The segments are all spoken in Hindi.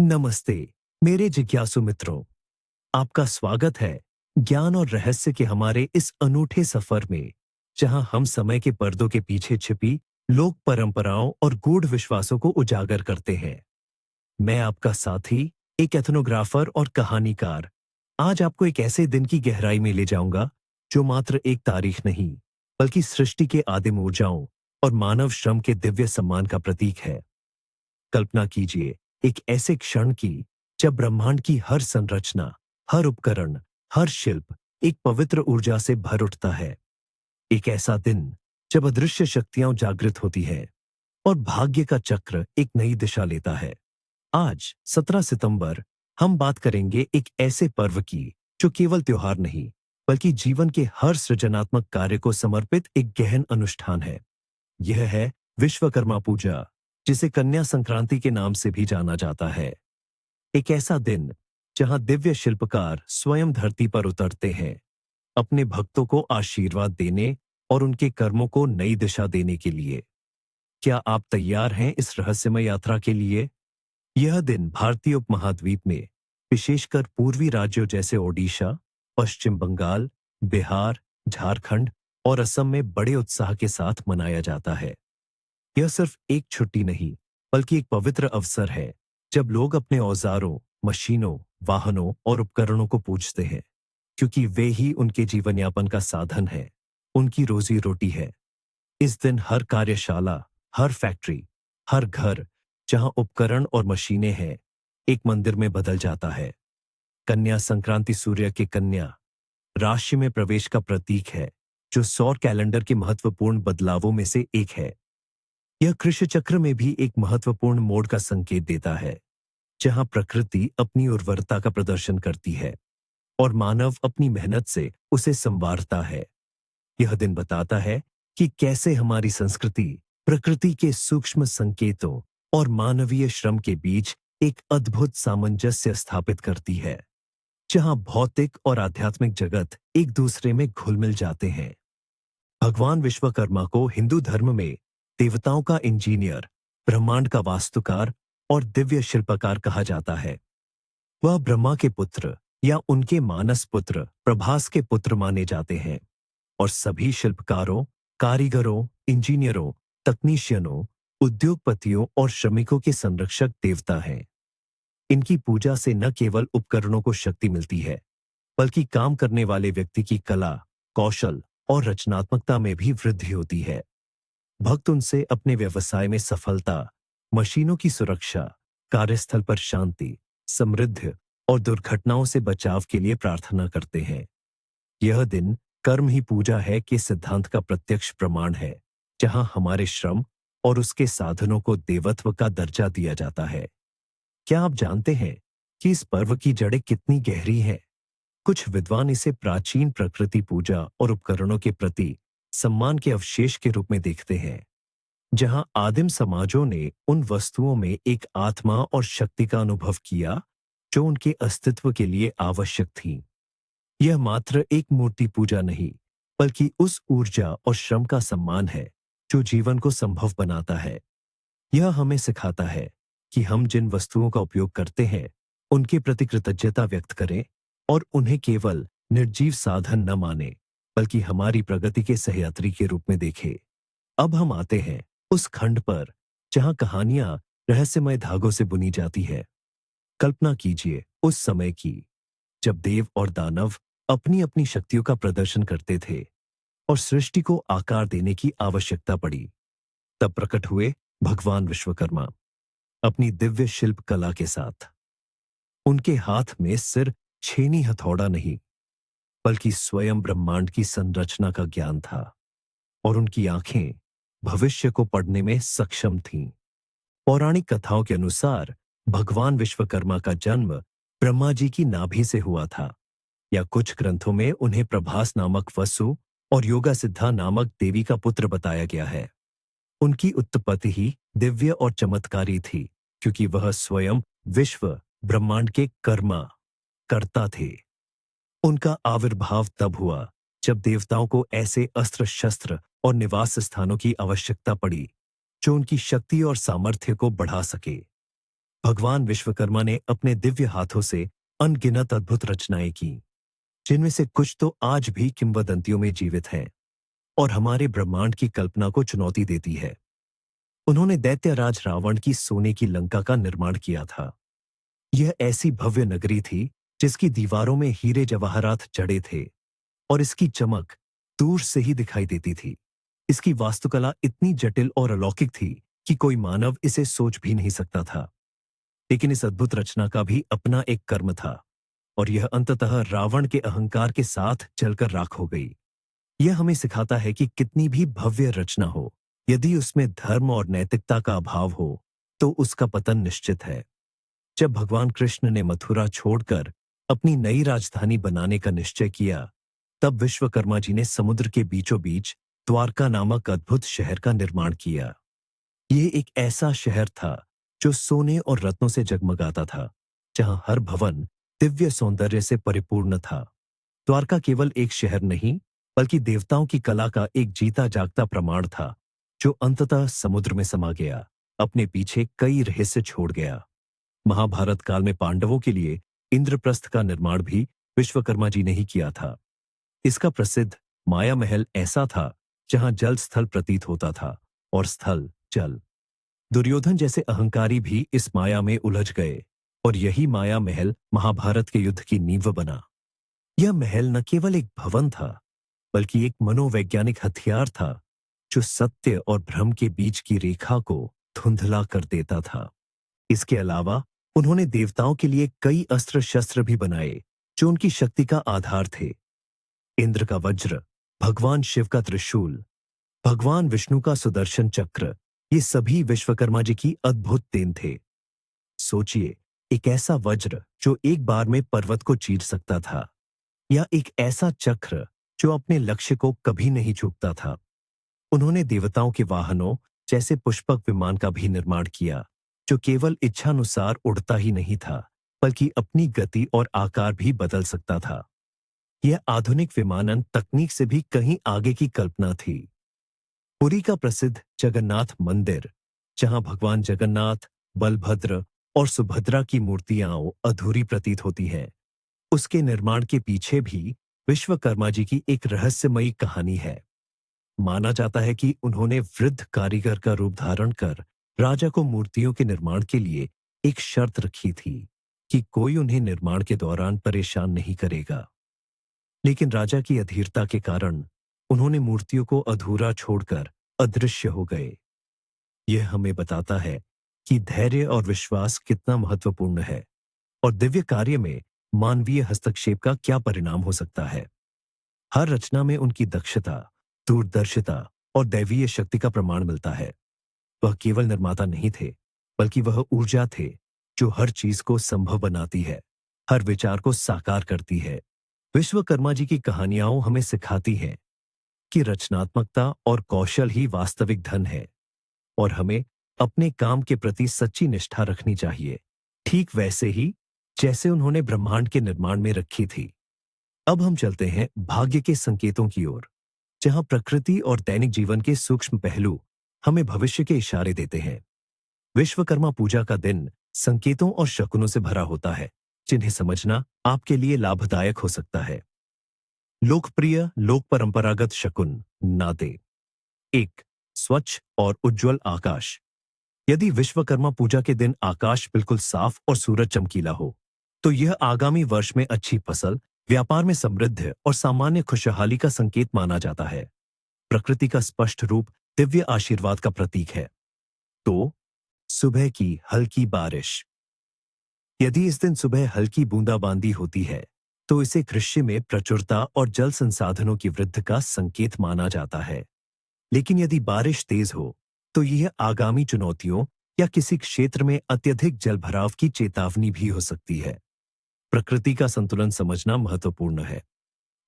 नमस्ते मेरे जिज्ञासु मित्रों, आपका स्वागत है ज्ञान और रहस्य के हमारे इस अनूठे सफर में, जहां हम समय के पर्दों के पीछे छिपी लोक परंपराओं और गूढ़ विश्वासों को उजागर करते हैं। मैं आपका साथी, एक एथनोग्राफर और कहानीकार, आज आपको एक ऐसे दिन की गहराई में ले जाऊंगा जो मात्र एक तारीख नहीं, बल्कि सृष्टि के आदिम ऊर्जाओं और मानव श्रम के दिव्य सम्मान का प्रतीक है। कल्पना कीजिए एक ऐसे क्षण की जब ब्रह्मांड की हर संरचना, हर उपकरण, हर शिल्प एक पवित्र ऊर्जा से भर उठता है। एक ऐसा दिन जब अदृश्य शक्तियां जागृत होती है और भाग्य का चक्र एक नई दिशा लेता है। आज 17 सितंबर हम बात करेंगे एक ऐसे पर्व की जो केवल त्योहार नहीं, बल्कि जीवन के हर सृजनात्मक कार्य को समर्पित एक गहन अनुष्ठान है। यह है विश्वकर्मा पूजा, जिसे कन्या संक्रांति के नाम से भी जाना जाता है। एक ऐसा दिन जहां दिव्य शिल्पकार स्वयं धरती पर उतरते हैं, अपने भक्तों को आशीर्वाद देने और उनके कर्मों को नई दिशा देने के लिए। क्या आप तैयार हैं इस रहस्यमय यात्रा के लिए? यह दिन भारतीय उपमहाद्वीप में, विशेषकर पूर्वी राज्यों जैसे ओडिशा, पश्चिम बंगाल, बिहार, झारखंड और असम में बड़े उत्साह के साथ मनाया जाता है। यह सिर्फ एक छुट्टी नहीं, बल्कि एक पवित्र अवसर है जब लोग अपने औजारों, मशीनों, वाहनों और उपकरणों को पूजते हैं, क्योंकि वे ही उनके जीवन यापन का साधन है, उनकी रोजी रोटी है। इस दिन हर कार्यशाला, हर फैक्ट्री, हर घर जहां उपकरण और मशीनें हैं, एक मंदिर में बदल जाता है। कन्या संक्रांति सूर्य के कन्या राशि में प्रवेश का प्रतीक है, जो सौर कैलेंडर के महत्वपूर्ण बदलावों में से एक है। यह कृषि चक्र में भी एक महत्वपूर्ण मोड़ का संकेत देता है, जहां प्रकृति अपनी उर्वरता का प्रदर्शन करती है और मानव अपनी मेहनत से उसे संवारता है। यह दिन बताता है कि कैसे हमारी संस्कृति प्रकृति के सूक्ष्म संकेतों और मानवीय श्रम के बीच एक अद्भुत सामंजस्य स्थापित करती है, जहां भौतिक और आध्यात्मिक जगत एक दूसरे में घुल मिल जाते हैं। भगवान विश्वकर्मा को हिंदू धर्म में देवताओं का इंजीनियर, ब्रह्मांड का वास्तुकार और दिव्य शिल्पकार कहा जाता है। वह ब्रह्मा के पुत्र या उनके मानस पुत्र प्रभास के पुत्र माने जाते हैं और सभी शिल्पकारों, कारीगरों, इंजीनियरों, तकनीशियनों, उद्योगपतियों और श्रमिकों के संरक्षक देवता हैं। इनकी पूजा से न केवल उपकरणों को शक्ति मिलती है, बल्कि काम करने वाले व्यक्ति की कला, कौशल और रचनात्मकता में भी वृद्धि होती है। भक्त उनसे अपने व्यवसाय में सफलता, मशीनों की सुरक्षा, कार्यस्थल पर शांति, समृद्धि और दुर्घटनाओं से बचाव के लिए प्रार्थना करते हैं। यह दिन कर्म ही पूजा है के सिद्धांत का प्रत्यक्ष प्रमाण है, जहां हमारे श्रम और उसके साधनों को देवत्व का दर्जा दिया जाता है। क्या आप जानते हैं कि इस पर्व की जड़ें कितनी गहरी हैं? कुछ विद्वान इसे प्राचीन प्रकृति पूजा और उपकरणों के प्रति सम्मान के अवशेष के रूप में देखते हैं, जहां आदिम समाजों ने उन वस्तुओं में एक आत्मा और शक्ति का अनुभव किया जो उनके अस्तित्व के लिए आवश्यक थी। यह मात्र एक मूर्ति पूजा नहीं, बल्कि उस ऊर्जा और श्रम का सम्मान है जो जीवन को संभव बनाता है। यह हमें सिखाता है कि हम जिन वस्तुओं का उपयोग करते हैं, उनके प्रति कृतज्ञता व्यक्त करें और उन्हें केवल निर्जीव साधन न माने, बल्कि हमारी प्रगति के सहयात्री के रूप में देखें। अब हम आते हैं उस खंड पर जहां कहानियां रहस्यमय धागों से बुनी जाती है। कल्पना कीजिए उस समय की जब देव और दानव अपनी अपनी शक्तियों का प्रदर्शन करते थे और सृष्टि को आकार देने की आवश्यकता पड़ी। तब प्रकट हुए भगवान विश्वकर्मा अपनी दिव्य शिल्प कला के साथ। उनके हाथ में सिर छेनी हथौड़ा नहीं, बल्कि स्वयं ब्रह्मांड की संरचना का ज्ञान था और उनकी आंखें भविष्य को पढ़ने में सक्षम थीं। पौराणिक कथाओं के अनुसार भगवान विश्वकर्मा का जन्म ब्रह्मा जी की नाभि से हुआ था, या कुछ ग्रंथों में उन्हें प्रभास नामक वसु और योगा सिद्धा नामक देवी का पुत्र बताया गया है। उनकी उत्पत्ति ही दिव्य और चमत्कारी थी, क्योंकि वह स्वयं विश्व ब्रह्मांड के कर्ता थे। उनका आविर्भाव तब हुआ जब देवताओं को ऐसे अस्त्र शस्त्र और निवास स्थानों की आवश्यकता पड़ी जो उनकी शक्ति और सामर्थ्य को बढ़ा सके। भगवान विश्वकर्मा ने अपने दिव्य हाथों से अनगिनत अद्भुत रचनाएं की, जिनमें से कुछ तो आज भी किंवदंतियों में जीवित हैं और हमारे ब्रह्मांड की कल्पना को चुनौती देती है। उन्होंने दैत्यराज रावण की सोने की लंका का निर्माण किया था। यह ऐसी भव्य नगरी थी जिसकी दीवारों में हीरे जवाहरात जड़े थे और इसकी चमक दूर से ही दिखाई देती थी। इसकी वास्तुकला इतनी जटिल और अलौकिक थी कि कोई मानव इसे सोच भी नहीं सकता था। लेकिन इस अद्भुत रचना का भी अपना एक कर्म था और यह अंततः रावण के अहंकार के साथ जलकर राख हो गई। यह हमें सिखाता है कि कितनी भी भव्य रचना हो, यदि उसमें धर्म और नैतिकता का अभाव हो, तो उसका पतन निश्चित है। जब भगवान कृष्ण ने मथुरा छोड़कर अपनी नई राजधानी बनाने का निश्चय किया, तब विश्वकर्मा जी ने समुद्र के बीचों बीच द्वारका नामक अद्भुत शहर का निर्माण किया। ये एक ऐसा शहर था जो सोने और रत्नों से जगमगाता था, जहां हर भवन दिव्य सौंदर्य से परिपूर्ण था। द्वारका केवल एक शहर नहीं, बल्कि देवताओं की कला का एक जीता जागता प्रमाण था, जो अंततः समुद्र में समा गया, अपने पीछे कई रहस्य छोड़ गया। महाभारत काल में पांडवों के लिए इंद्रप्रस्थ का निर्माण भी विश्वकर्मा जी ने ही किया था। इसका प्रसिद्ध माया महल ऐसा था जहां जल स्थल प्रतीत होता था और स्थल जल। दुर्योधन जैसे अहंकारी भी इस माया में उलझ गए और यही माया महल महाभारत के युद्ध की नींव बना। यह महल न केवल एक भवन था, बल्कि एक मनोवैज्ञानिक हथियार था जो सत्य और भ्रम के बीच की रेखा को धुंधला कर देता था। इसके अलावा उन्होंने देवताओं के लिए कई अस्त्र शस्त्र भी बनाए जो उनकी शक्ति का आधार थे। इंद्र का वज्र, भगवान शिव का त्रिशूल, भगवान विष्णु का सुदर्शन चक्र, ये सभी विश्वकर्मा जी की अद्भुत देन थे। सोचिए, एक ऐसा वज्र जो एक बार में पर्वत को चीर सकता था, या एक ऐसा चक्र जो अपने लक्ष्य को कभी नहीं चूकता था। उन्होंने देवताओं के वाहनों जैसे पुष्पक विमान का भी निर्माण किया, जो केवल इच्छानुसार उड़ता ही नहीं था, बल्कि अपनी गति और आकार भी बदल सकता था। यह आधुनिक विमानन तकनीक से भी कहीं आगे की कल्पना थी। पुरी का प्रसिद्ध जगन्नाथ मंदिर, जहां भगवान जगन्नाथ, बलभद्र और सुभद्रा की मूर्तियां अधूरी प्रतीत होती हैं, उसके निर्माण के पीछे भी विश्वकर्मा जी की एक रहस्यमयी कहानी है। माना जाता है कि उन्होंने वृद्ध कारीगर का रूप धारण कर राजा को मूर्तियों के निर्माण के लिए एक शर्त रखी थी कि कोई उन्हें निर्माण के दौरान परेशान नहीं करेगा। लेकिन राजा की अधीरता के कारण उन्होंने मूर्तियों को अधूरा छोड़कर अदृश्य हो गए। यह हमें बताता है कि धैर्य और विश्वास कितना महत्वपूर्ण है और दिव्य कार्य में मानवीय हस्तक्षेप का क्या परिणाम हो सकता है। हर रचना में उनकी दक्षता, दूरदर्शिता और दैवीय शक्ति का प्रमाण मिलता है। वह केवल निर्माता नहीं थे, बल्कि वह ऊर्जा थे जो हर चीज को संभव बनाती है, हर विचार को साकार करती है। विश्वकर्मा जी की कहानियां हमें सिखाती हैं कि रचनात्मकता और कौशल ही वास्तविक धन है और हमें अपने काम के प्रति सच्ची निष्ठा रखनी चाहिए, ठीक वैसे ही जैसे उन्होंने ब्रह्मांड के निर्माण में रखी थी। अब हम चलते हैं भाग्य के संकेतों की ओर, जहां प्रकृति और दैनिक जीवन के सूक्ष्म पहलू हमें भविष्य के इशारे देते हैं। विश्वकर्मा पूजा का दिन संकेतों और शकुनों से भरा होता है, जिन्हें समझना आपके लिए लाभदायक हो सकता है। लोकप्रिय लोक परंपरागत शकुन नाते। 1. स्वच्छ और उज्ज्वल आकाश। यदि विश्वकर्मा पूजा के दिन आकाश बिल्कुल साफ और सूरज चमकीला हो, तो यह आगामी वर्ष में अच्छी फसल, व्यापार में समृद्धि और सामान्य खुशहाली का संकेत माना जाता है। प्रकृति का स्पष्ट रूप दिव्य आशीर्वाद का प्रतीक है। तो सुबह की हल्की बारिश। यदि इस दिन सुबह हल्की बूंदाबांदी होती है, तो इसे कृषि में प्रचुरता और जल संसाधनों की वृद्धि का संकेत माना जाता है। लेकिन यदि बारिश तेज हो, तो यह आगामी चुनौतियों या किसी क्षेत्र में अत्यधिक जलभराव की चेतावनी भी हो सकती है। प्रकृति का संतुलन समझना महत्वपूर्ण है।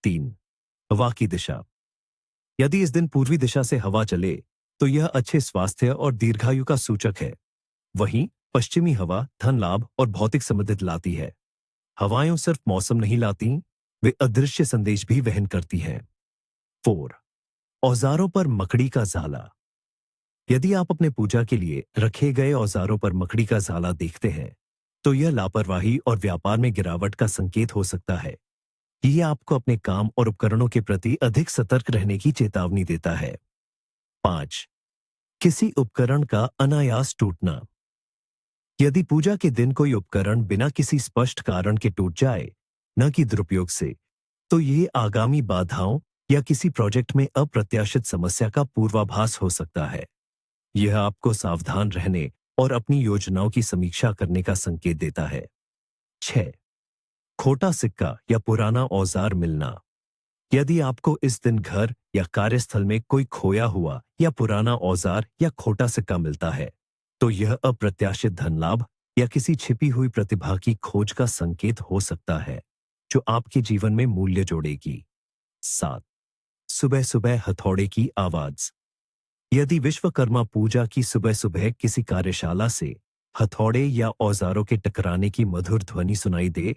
3. हवा की दिशा। यदि इस दिन पूर्वी दिशा से हवा चले, तो यह अच्छे स्वास्थ्य और दीर्घायु का सूचक है। वहीं पश्चिमी हवा धन लाभ और भौतिक समृद्धि लाती है। हवाएं सिर्फ मौसम नहीं लाती, वे अदृश्य संदेश भी वहन करती हैं। 4. औजारों पर मकड़ी का जाला। यदि आप अपने पूजा के लिए रखे गए औजारों पर मकड़ी का जाला देखते हैं, तो यह लापरवाही और व्यापार में गिरावट का संकेत हो सकता है। ये आपको अपने काम और उपकरणों के प्रति अधिक सतर्क रहने की चेतावनी देता है। 5. किसी उपकरण का अनायास टूटना। यदि पूजा के दिन कोई उपकरण बिना किसी स्पष्ट कारण के टूट जाए, न कि दुरुपयोग से, तो ये आगामी बाधाओं या किसी प्रोजेक्ट में अप्रत्याशित समस्या का पूर्वाभास हो सकता है। यह आपको सावधान रहने और अपनी योजनाओं की समीक्षा करने का संकेत देता है। 6. खोटा सिक्का या पुराना औजार मिलना। यदि आपको इस दिन घर या कार्यस्थल में कोई खोया हुआ या पुराना औजार या खोटा सिक्का मिलता है, तो यह अप्रत्याशित धन लाभ या किसी छिपी हुई प्रतिभा की खोज का संकेत हो सकता है, जो आपके जीवन में मूल्य जोड़ेगी। 7. सुबह सुबह हथौड़े की आवाज। यदि विश्वकर्मा पूजा की सुबह सुबह किसी कार्यशाला से हथौड़े या औजारों के टकराने की मधुर ध्वनि सुनाई दे,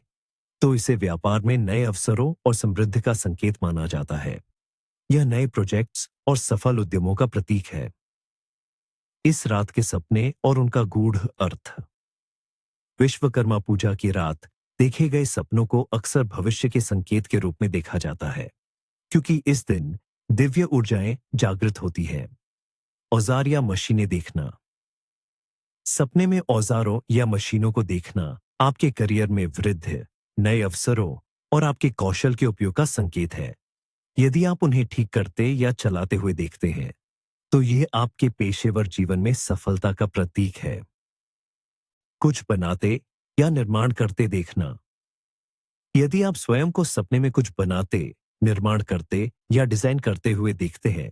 तो इसे व्यापार में नए अवसरों और समृद्धि का संकेत माना जाता है। यह नए प्रोजेक्ट्स और सफल उद्यमों का प्रतीक है। इस रात के सपने और उनका गूढ़ अर्थ। विश्वकर्मा पूजा की रात देखे गए सपनों को अक्सर भविष्य के संकेत के रूप में देखा जाता है, क्योंकि इस दिन दिव्य ऊर्जाएं जागृत होती है। औजार या मशीनें देखना। सपने में औजारों या मशीनों को देखना आपके करियर में वृद्धि, नए अवसरों और आपके कौशल के उपयोग का संकेत है। यदि आप उन्हें ठीक करते या चलाते हुए देखते हैं, तो यह आपके पेशेवर जीवन में सफलता का प्रतीक है। कुछ बनाते या निर्माण करते देखना। यदि आप स्वयं को सपने में कुछ बनाते, निर्माण करते या डिजाइन करते हुए देखते हैं,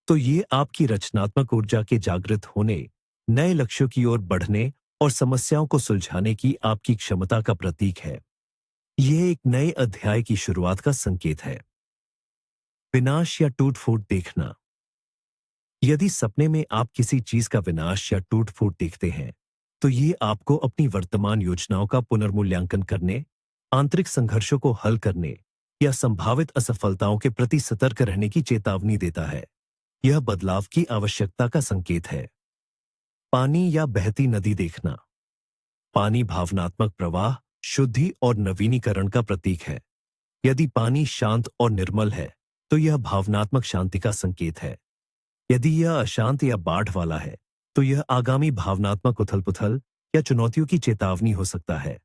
तो ये आपकी रचनात्मक ऊर्जा के जागृत होने, नए लक्ष्यों की ओर बढ़ने और समस्याओं को सुलझाने की आपकी क्षमता का प्रतीक है। यह एक नए अध्याय की शुरुआत का संकेत है। विनाश या टूट-फूट देखना। यदि सपने में आप किसी चीज का विनाश या टूट-फूट देखते हैं, तो ये आपको अपनी वर्तमान योजनाओं का पुनर्मूल्यांकन करने, आंतरिक संघर्षों को हल करने या संभावित असफलताओं के प्रति सतर्क रहने की चेतावनी देता है। यह बदलाव की आवश्यकता का संकेत है। पानी या बहती नदी देखना। पानी भावनात्मक प्रवाह, शुद्धि और नवीनीकरण का प्रतीक है। यदि पानी शांत और निर्मल है, तो यह भावनात्मक शांति का संकेत है। यदि यह अशांत या बाढ़ वाला है, तो यह आगामी भावनात्मक उथल-पुथल या चुनौतियों की चेतावनी हो सकता है।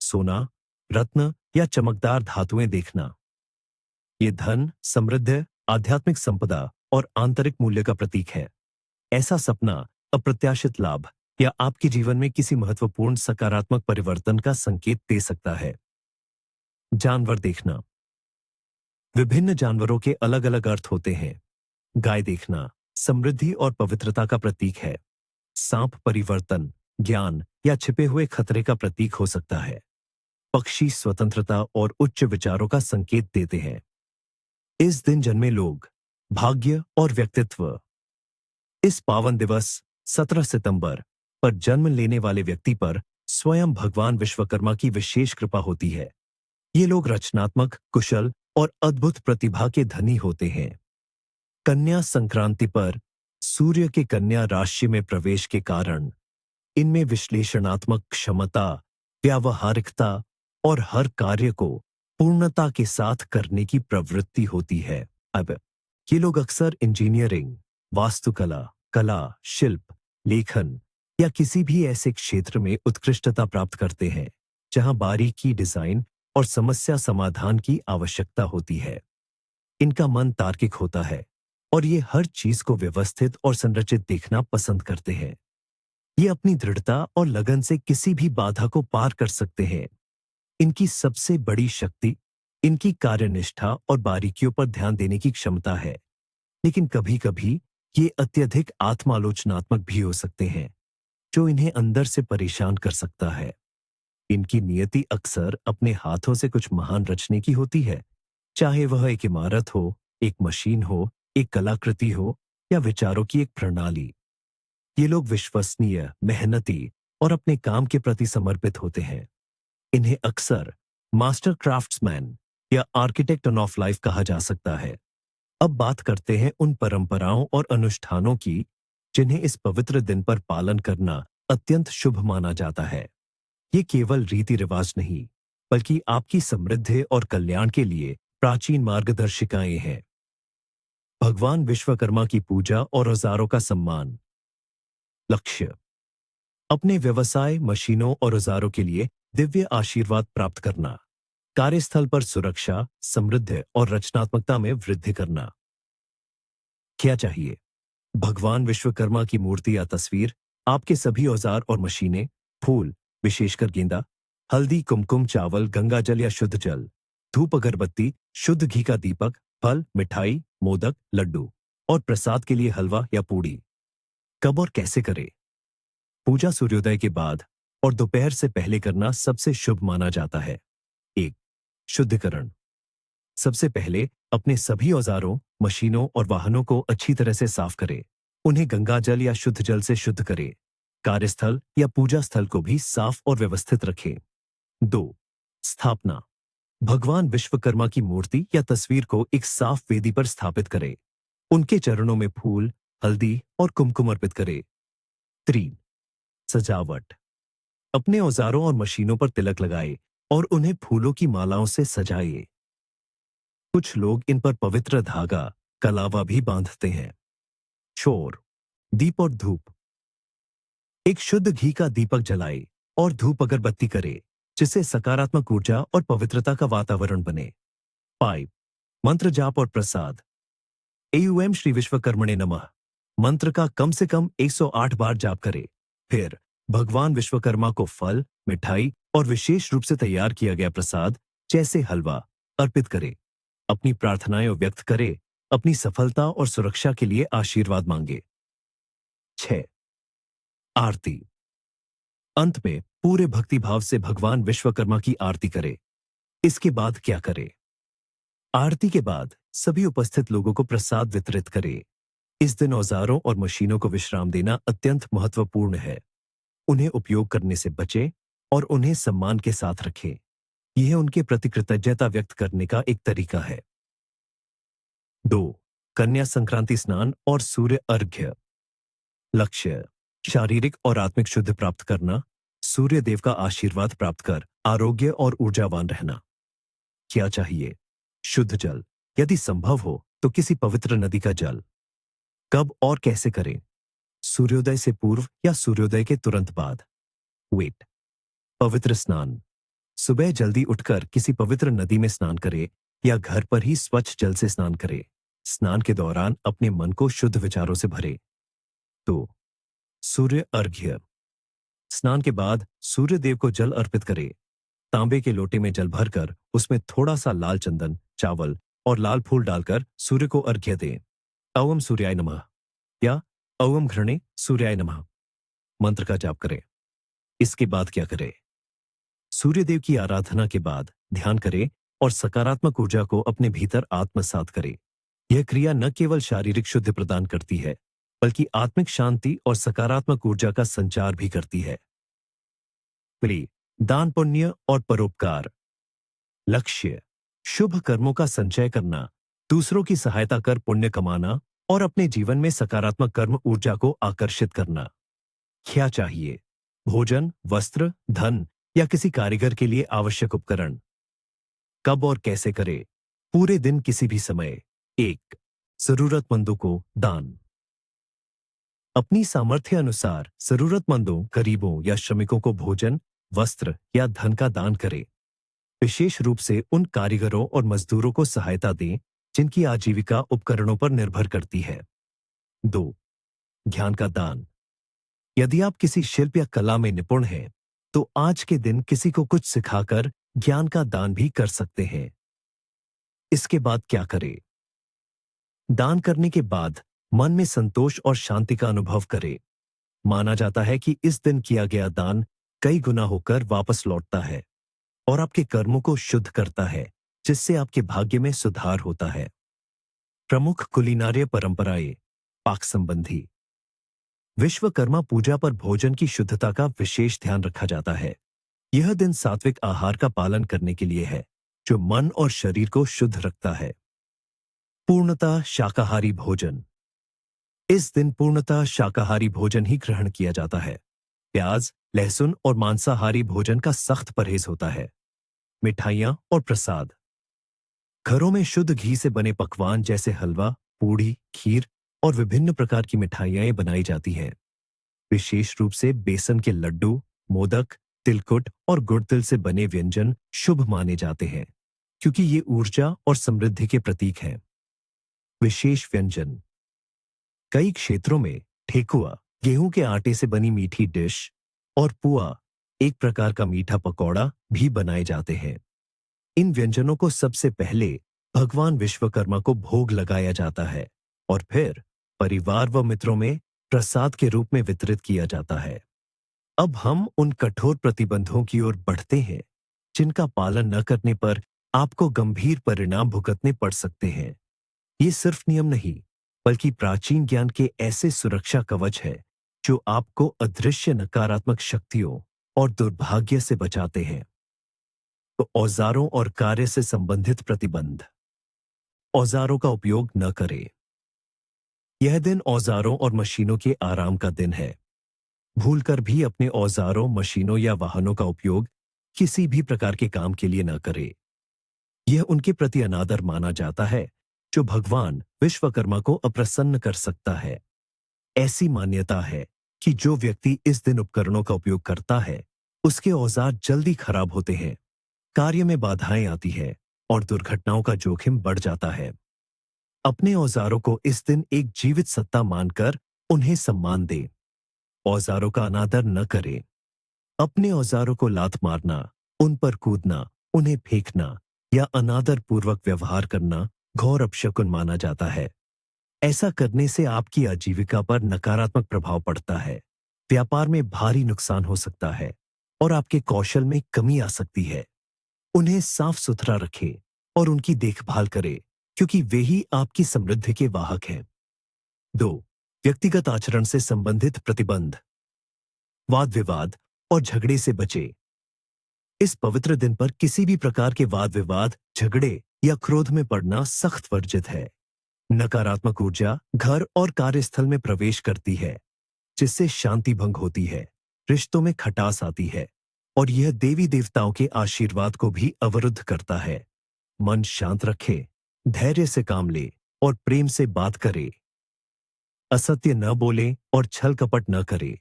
सोना, रत्न या चमकदार धातुएं देखना। ये धन, समृद्धि, आध्यात्मिक संपदा और आंतरिक मूल्य का प्रतीक है। ऐसा सपना अप्रत्याशित लाभ या आपके जीवन में किसी महत्वपूर्ण सकारात्मक परिवर्तन का संकेत दे सकता है। जानवर देखना। विभिन्न जानवरों के अलग-अलग अर्थ होते हैं। गाय देखना समृद्धि और पवित्रता का प्रतीक है। सांप परिवर्तन, ज्ञान या छिपे हुए खतरे का प्रतीक हो सकता है। पक्षी स्वतंत्रता और उच्च विचारों का संकेत देते हैं। इस दिन जन्मे लोग, भाग्य और व्यक्तित्व। इस पावन दिवस 17 सितंबर पर जन्म लेने वाले व्यक्ति पर स्वयं भगवान विश्वकर्मा की विशेष कृपा होती है। ये लोग रचनात्मक, कुशल और अद्भुत प्रतिभा के धनी होते हैं। कन्या संक्रांति पर सूर्य के कन्या राशि में प्रवेश के कारण इनमें विश्लेषणात्मक क्षमता, व्यावहारिकता और हर कार्य को पूर्णता के साथ करने की प्रवृत्ति होती है। अब ये लोग अक्सर इंजीनियरिंग, वास्तुकला, कला, शिल्प, लेखन या किसी भी ऐसे क्षेत्र में उत्कृष्टता प्राप्त करते हैं जहां बारीकी डिजाइन और समस्या समाधान की आवश्यकता होती है। इनका मन तार्किक होता है और ये हर चीज को व्यवस्थित और संरचित देखना पसंद करते हैं। ये अपनी दृढ़ता और लगन से किसी भी बाधा को पार कर सकते हैं। इनकी सबसे बड़ी शक्ति इनकी कार्यनिष्ठा और बारीकियों पर ध्यान देने की क्षमता है, लेकिन कभी-कभी ये अत्यधिक आत्मालोचनात्मक भी हो सकते हैं, जो इन्हें अंदर से परेशान कर सकता है। इनकी नियति अक्सर अपने हाथों से कुछ महान रचने की होती है, चाहे वह एक इमारत हो, एक मशीन हो, एक कलाकृति हो या विचारों की एक प्रणाली। ये लोग विश्वसनीय, मेहनती और अपने काम के प्रति समर्पित होते हैं। इन्हें अक्सर मास्टर क्राफ्ट्समैन या आर्किटेक्ट ऑफ लाइफ कहा जा सकता है। अब बात करते हैं उन परंपराओं और अनुष्ठानों की जिन्हें इस पवित्र दिन पर पालन करना अत्यंत शुभ माना जाता है। ये केवल रीति रिवाज नहीं, बल्कि आपकी समृद्धि और कल्याण के लिए प्राचीन मार्गदर्शिकाएं हैं। भगवान विश्वकर्मा की पूजा और औजारों का सम्मान। लक्ष्य: अपने व्यवसाय, मशीनों और औजारों के लिए दिव्य आशीर्वाद प्राप्त करना। कार्यस्थल पर सुरक्षा, समृद्धि और रचनात्मकता में वृद्धि करना। क्या चाहिए? भगवान विश्वकर्मा की मूर्ति या तस्वीर, आपके सभी औजार और मशीनें, फूल, विशेषकर गेंदा, हल्दी, कुमकुम, चावल, गंगाजल या शुद्ध जल, धूप, अगरबत्ती, शुद्ध घी का दीपक, फल, मिठाई, मोदक, लड्डू और प्रसाद के लिए हलवा या पूड़ी। कब और कैसे करें? पूजा सूर्योदय के बाद और दोपहर से पहले करना सबसे शुभ माना जाता है। 1. शुद्धिकरण: सबसे पहले अपने सभी औजारों, मशीनों और वाहनों को अच्छी तरह से साफ करें। उन्हें गंगाजल या शुद्ध जल से शुद्ध करें। कार्यस्थल या पूजा स्थल को भी साफ और व्यवस्थित रखें। 2. स्थापना: भगवान विश्वकर्मा की मूर्ति या तस्वीर को एक साफ वेदी पर स्थापित करें। उनके चरणों में फूल, हल्दी और कुमकुम अर्पित करें। 3. सजावट: अपने औजारों और मशीनों पर तिलक लगाएं और उन्हें फूलों की मालाओं से सजाइए। कुछ लोग इन पर पवित्र धागा, कलावा भी बांधते हैं। शोर: दीप और धूप: एक शुद्ध घी का दीपक जलाए और धूप अगरबत्ती करे, जिससे सकारात्मक ऊर्जा और पवित्रता का वातावरण बने। 5. मंत्र जाप और प्रसाद: एयूएम श्री विश्वकर्मणे नमः मंत्र का कम से कम 108 बार जाप करें। फिर भगवान विश्वकर्मा को फल, मिठाई और विशेष रूप से तैयार किया गया प्रसाद जैसे हलवा अर्पित करें। अपनी प्रार्थनाएं व्यक्त करें, अपनी सफलता और सुरक्षा के लिए आशीर्वाद मांगे। 6. आरती: अंत में पूरे भक्तिभाव से भगवान विश्वकर्मा की आरती करें। इसके बाद क्या करें? आरती के बाद सभी उपस्थित लोगों को प्रसाद वितरित करें। इस दिन औजारों और मशीनों को विश्राम देना अत्यंत महत्वपूर्ण है। उन्हें उपयोग करने से बचें और उन्हें सम्मान के साथ रखें। यह उनके प्रति कृतज्ञता व्यक्त करने का एक तरीका है। 2. कन्या संक्रांति स्नान और सूर्य अर्घ्य। लक्ष्य: शारीरिक और आत्मिक शुद्धि प्राप्त करना, सूर्य देव का आशीर्वाद प्राप्त कर आरोग्य और ऊर्जावान रहना। क्या चाहिए? शुद्ध जल, यदि संभव हो तो किसी पवित्र नदी का जल। कब और कैसे करें? सूर्योदय से पूर्व या सूर्योदय के तुरंत बाद। वेट: पवित्र स्नान: सुबह जल्दी उठकर किसी पवित्र नदी में स्नान करें या घर पर ही स्वच्छ जल से स्नान करें। स्नान के दौरान अपने मन को शुद्ध विचारों से भरें। तो सूर्य अर्घ्य: स्नान के बाद सूर्य देव को जल अर्पित करें। तांबे के लोटे में जल भरकर उसमें थोड़ा सा लाल चंदन, चावल और लाल फूल डालकर सूर्य को अर्घ्य दें। ओम सूर्याय नमः या ओम घृणे सूर्याय नमः मंत्र का जाप करें। इसके बाद क्या करें? सूर्यदेव की आराधना के बाद ध्यान करें और सकारात्मक ऊर्जा को अपने भीतर आत्मसात करें। यह क्रिया न केवल शारीरिक शुद्धि प्रदान करती है, बल्कि आत्मिक शांति और सकारात्मक ऊर्जा का संचार भी करती है। प्रिय, दान, पुण्य और परोपकार। लक्ष्य: शुभ कर्मों का संचय करना, दूसरों की सहायता कर पुण्य कमाना और अपने जीवन में सकारात्मक कर्म ऊर्जा को आकर्षित करना। क्या चाहिए? भोजन, वस्त्र, धन या किसी कारीगर के लिए आवश्यक उपकरण। कब और कैसे करें? पूरे दिन किसी भी समय। 1. जरूरतमंदों को दान: अपनी सामर्थ्य अनुसार जरूरतमंदों, गरीबों या श्रमिकों को भोजन, वस्त्र या धन का दान करें। विशेष रूप से उन कारीगरों और मजदूरों को सहायता दें जिनकी आजीविका उपकरणों पर निर्भर करती है। 2. ज्ञान का दान: यदि आप किसी शिल्प या कला में निपुण हैं, तो आज के दिन किसी को कुछ सिखाकर ज्ञान का दान भी कर सकते हैं। इसके बाद क्या करें? दान करने के बाद मन में संतोष और शांति का अनुभव करें। माना जाता है कि इस दिन किया गया दान कई गुना होकर वापस लौटता है और आपके कर्मों को शुद्ध करता है, जिससे आपके भाग्य में सुधार होता है। प्रमुख कुलिनार्य परंपराएं। पाक संबंधी: विश्वकर्मा पूजा पर भोजन की शुद्धता का विशेष ध्यान रखा जाता है। यह दिन सात्विक आहार का पालन करने के लिए है, जो मन और शरीर को शुद्ध रखता है। पूर्णतः शाकाहारी भोजन: इस दिन पूर्णतः शाकाहारी भोजन ही ग्रहण किया जाता है। प्याज, लहसुन और मांसाहारी भोजन का सख्त परहेज होता है। मिठाइयाँ और प्रसाद। घरों में शुद्ध घी से बने पकवान जैसे हलवा, पूड़ी, खीर और विभिन्न प्रकार की मिठाइयाँ बनाई जाती हैं। विशेष रूप से बेसन के लड्डू, मोदक, तिलकुट और गुड़ तिल से बने व्यंजन शुभ माने जाते हैं, क्योंकि ये ऊर्जा और समृद्धि के प्रतीक हैं। विशेष व्यंजन। कई क्षेत्रों में ठेकुआ, गेहूं के आटे से बनी मीठी डिश, और पुआ, एक प्रकार का मीठा पकौड़ा, भी बनाए जाते हैं। इन व्यंजनों को सबसे पहले भगवान विश्वकर्मा को भोग लगाया जाता है और फिर परिवार व मित्रों में प्रसाद के रूप में वितरित किया जाता है। अब हम उन कठोर प्रतिबंधों की ओर बढ़ते हैं जिनका पालन न करने पर आपको गंभीर परिणाम भुगतने पड़ सकते हैं। ये सिर्फ नियम नहीं, बल्कि प्राचीन ज्ञान के ऐसे सुरक्षा कवच है जो आपको अदृश्य नकारात्मक शक्तियों और दुर्भाग्य से बचाते हैं। तो औजारों और कार्य से संबंधित प्रतिबंध। औजारों का उपयोग न करें। यह दिन औजारों और मशीनों के आराम का दिन है। भूलकर भी अपने औजारों, मशीनों या वाहनों का उपयोग किसी भी प्रकार के काम के लिए न करें। यह उनके प्रति अनादर माना जाता है जो भगवान विश्वकर्मा को अप्रसन्न कर सकता है। ऐसी मान्यता है कि जो व्यक्ति इस दिन उपकरणों का उपयोग करता है, उसके औजार जल्दी खराब होते हैं, कार्य में बाधाएं आती है और दुर्घटनाओं का जोखिम बढ़ जाता है। अपने औजारों को इस दिन एक जीवित सत्ता मानकर उन्हें सम्मान दें। औजारों का अनादर न करें। अपने औजारों को लात मारना, उन पर कूदना, उन्हें फेंकना या अनादर पूर्वक व्यवहार करना घोर अपशकुन माना जाता है। ऐसा करने से आपकी आजीविका पर नकारात्मक प्रभाव पड़ता है, व्यापार में भारी नुकसान हो सकता है और आपके कौशल में कमी आ सकती है। उन्हें साफ सुथरा रखें और उनकी देखभाल करें, क्योंकि वे ही आपकी समृद्धि के वाहक हैं। 2. व्यक्तिगत आचरण से संबंधित प्रतिबंध। वाद विवाद और झगड़े से बचें। इस पवित्र दिन पर किसी भी प्रकार के वाद विवाद, झगड़े या क्रोध में पड़ना सख्त वर्जित है। नकारात्मक ऊर्जा घर और कार्यस्थल में प्रवेश करती है, जिससे शांति भंग होती है, रिश्तों में खटास आती है और यह देवी देवताओं के आशीर्वाद को भी अवरुद्ध करता है। मन शांत रखे, धैर्य से काम ले और प्रेम से बात करे। असत्य न बोले और छल कपट न करे।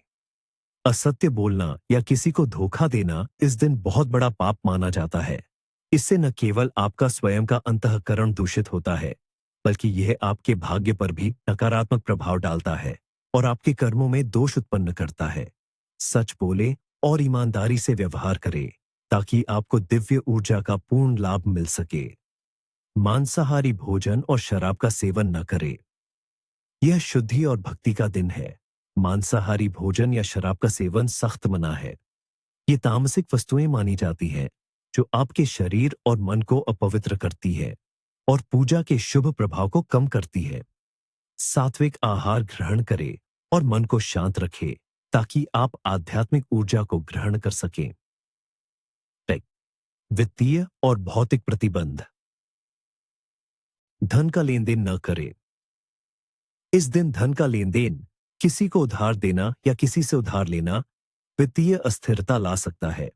असत्य बोलना या किसी को धोखा देना इस दिन बहुत बड़ा पाप माना जाता है। इससे न केवल आपका स्वयं का अंतःकरण दूषित होता है, बल्कि यह आपके भाग्य पर भी नकारात्मक प्रभाव डालता है और आपके कर्मों में दोष उत्पन्न करता है। सच बोले और ईमानदारी से व्यवहार करें, ताकि आपको दिव्य ऊर्जा का पूर्ण लाभ मिल सके। मांसाहारी भोजन और शराब का सेवन न करें। यह शुद्धि और भक्ति का दिन है। मांसाहारी भोजन या शराब का सेवन सख्त मना है। ये तामसिक वस्तुएं मानी जाती हैं जो आपके शरीर और मन को अपवित्र करती है और पूजा के शुभ प्रभाव को कम करती है। सात्विक आहार ग्रहण करें और मन को शांत रखें, ताकि आप आध्यात्मिक ऊर्जा को ग्रहण कर सकें। वित्तीय और भौतिक प्रतिबंध। धन का लेन देन न करें। इस दिन धन का लेन देन, किसी को उधार देना या किसी से उधार लेना वित्तीय अस्थिरता ला सकता है।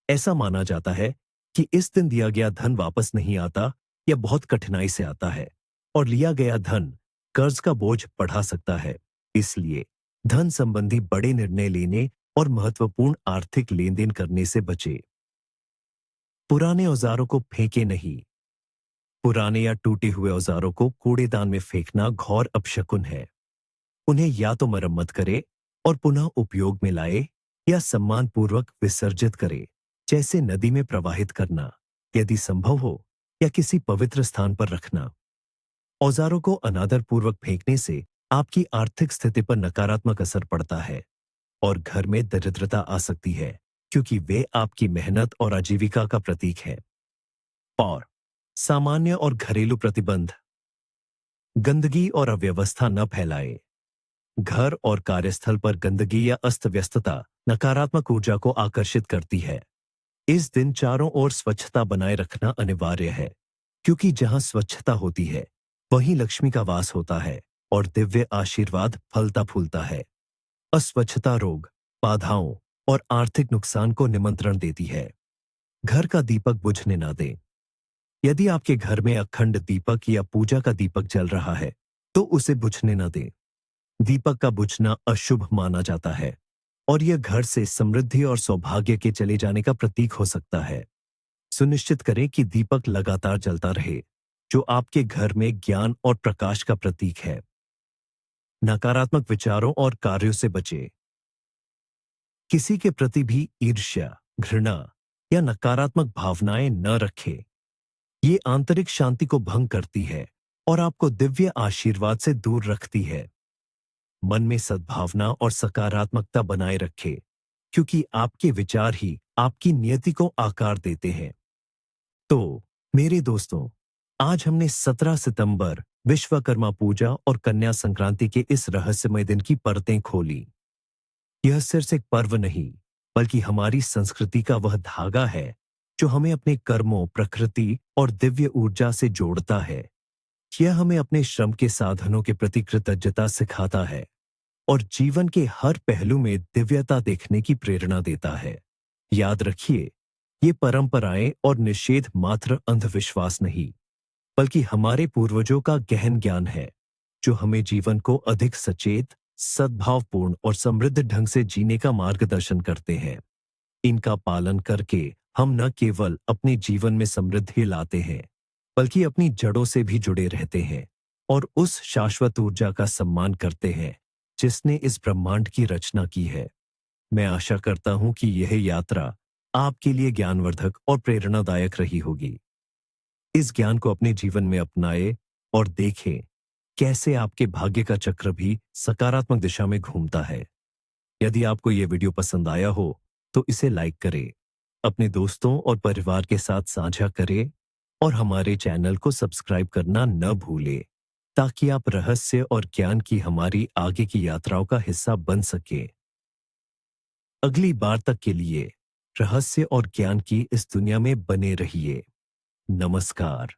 ऐसा माना जाता है कि इस दिन दिया गया धन वापस नहीं आता या बहुत कठिनाई से आता है और लिया गया धन कर्ज का बोझ बढ़ा सकता है। इसलिए धन संबंधी बड़े निर्णय लेने और महत्वपूर्ण आर्थिक लेन देन करने से बचे। पुराने औजारों को फेंके नहीं। पुराने या टूटे हुए औजारों को कूड़ेदान में फेंकना घोर अपशकुन है। उन्हें या तो मरम्मत करे और पुनः उपयोग में लाए, या सम्मानपूर्वक विसर्जित करे, जैसे नदी में प्रवाहित करना, यदि संभव हो, या किसी पवित्र स्थान पर रखना। औजारों को अनादरपूर्वक फेंकने से आपकी आर्थिक स्थिति पर नकारात्मक असर पड़ता है और घर में दरिद्रता आ सकती है, क्योंकि वे आपकी मेहनत और आजीविका का प्रतीक है। और सामान्य और घरेलू प्रतिबंध। गंदगी और अव्यवस्था न फैलाए। घर और कार्यस्थल पर गंदगी या अस्त व्यस्तता नकारात्मक ऊर्जा को आकर्षित करती है। इस दिन चारों ओर स्वच्छता बनाए रखना अनिवार्य है, क्योंकि जहां स्वच्छता होती है वहीं लक्ष्मी का वास होता है और दिव्य आशीर्वाद फलता फूलता है। अस्वच्छता रोग, बाधाओं और आर्थिक नुकसान को निमंत्रण देती है। घर का दीपक बुझने ना दें। यदि आपके घर में अखंड दीपक या पूजा का दीपक जल रहा है, तो उसे बुझने ना दें। दीपक का बुझना अशुभ माना जाता है और यह घर से समृद्धि और सौभाग्य के चले जाने का प्रतीक हो सकता है। सुनिश्चित करें कि दीपक लगातार जलता रहे, जो आपके घर में ज्ञान और प्रकाश का प्रतीक है। नकारात्मक विचारों और कार्यों से बचें। किसी के प्रति भी ईर्ष्या, घृणा या नकारात्मक भावनाएं न रखें। ये आंतरिक शांति को भंग करती है और आपको दिव्य आशीर्वाद से दूर रखती है। मन में सद्भावना और सकारात्मकता बनाए रखें, क्योंकि आपके विचार ही आपकी नियति को आकार देते हैं। तो मेरे दोस्तों, आज हमने 17 सितंबर विश्वकर्मा पूजा और कन्या संक्रांति के इस रहस्यमय दिन की परतें खोली। यह सिर्फ एक पर्व नहीं, बल्कि हमारी संस्कृति का वह धागा है जो हमें अपने कर्मों, प्रकृति और दिव्य ऊर्जा से जोड़ता है। यह हमें अपने श्रम के साधनों के प्रति कृतज्ञता सिखाता है और जीवन के हर पहलू में दिव्यता देखने की प्रेरणा देता है। याद रखिए, ये परंपराएं और निषेध मात्र अंधविश्वास नहीं, बल्कि हमारे पूर्वजों का गहन ज्ञान है, जो हमें जीवन को अधिक सचेत, सद्भावपूर्ण और समृद्ध ढंग से जीने का मार्गदर्शन करते हैं। इनका पालन करके हम न केवल अपने जीवन में समृद्धि लाते हैं, बल्कि अपनी जड़ों से भी जुड़े रहते हैं और उस शाश्वत ऊर्जा का सम्मान करते हैं जिसने इस ब्रह्मांड की रचना की है। मैं आशा करता हूं कि यह यात्रा आपके लिए ज्ञानवर्धक और प्रेरणादायक रही होगी। इस ज्ञान को अपने जीवन में अपनाएं और देखें कैसे आपके भाग्य का चक्र भी सकारात्मक दिशा में घूमता है। यदि आपको यह वीडियो पसंद आया हो, तो इसे लाइक करें, अपने दोस्तों और परिवार के साथ साझा करें और हमारे चैनल को सब्सक्राइब करना न भूलें, ताकि आप रहस्य और ज्ञान की हमारी आगे की यात्राओं का हिस्सा बन सकें। अगली बार तक के लिए रहस्य और ज्ञान की इस दुनिया में बने रहिए। नमस्कार।